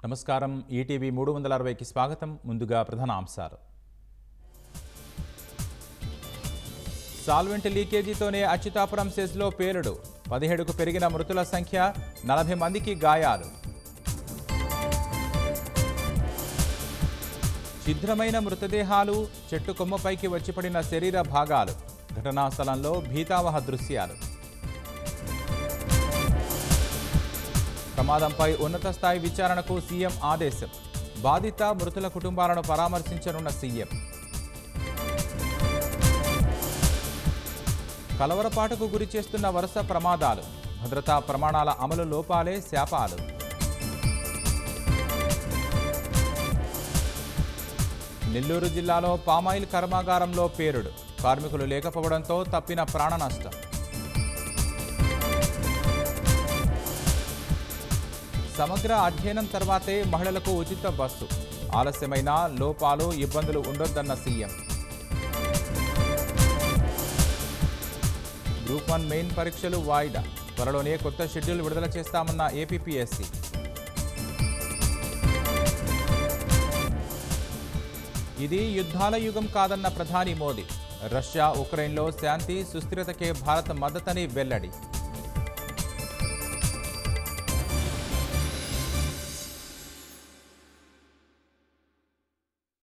నమస్కారం ఈటీవీ 360కి స్వాగతం. ముందుగా ప్రధాన అంశాలు. సాల్వెంట్ లీకేజీతోనే అచ్యుతాపురం సెజ్లో పేలుడు, 17కు పెరిగిన మృతుల సంఖ్య, 40 మందికి గాయాలు. ఛిద్రమైన మృతదేహాలు, చెట్టు కొమ్మపైకి వచ్చిపడిన శరీర భాగాలు, ఘటనా స్థలంలో భీతావహ దృశ్యాలు. ప్రమాదంపై ఉన్నత స్థాయి విచారణకు సీఎం ఆదేశం, బాధిత మృతుల కుటుంబాలను పరామర్శించనున్న సీఎం. కలవరపాటుకు గురి చేస్తున్న వరుస ప్రమాదాలు, భద్రతా ప్రమాణాల అమలు లోపాలే శాపాలు. నెల్లూరు జిల్లాలో పామాయిల్ కర్మాగారంలో పేలుడు, కార్మికులు లేకపోవడంతో తప్పిన ప్రాణ నష్టం. సమగ్ర అధ్యయనం తర్వాతే మహిళలకు ఉచిత బస్సు, ఆలస్యమైన లోపాలు ఇబ్బందులు ఉండొద్దన్న సీఎం. గ్రూప్ 1 మెయిన్ పరీక్షలు వాయిదా, త్వరలోనే కొత్త షెడ్యూల్ విడుదల చేస్తామన్న ఏపీపీఎస్సీ. ఇది యుద్ధాల యుగం కాదన్న ప్రధాని మోదీ, రష్యా ఉక్రెయిన్లో శాంతి సుస్థిరతకే భారత్ మద్దతని వెల్లడి.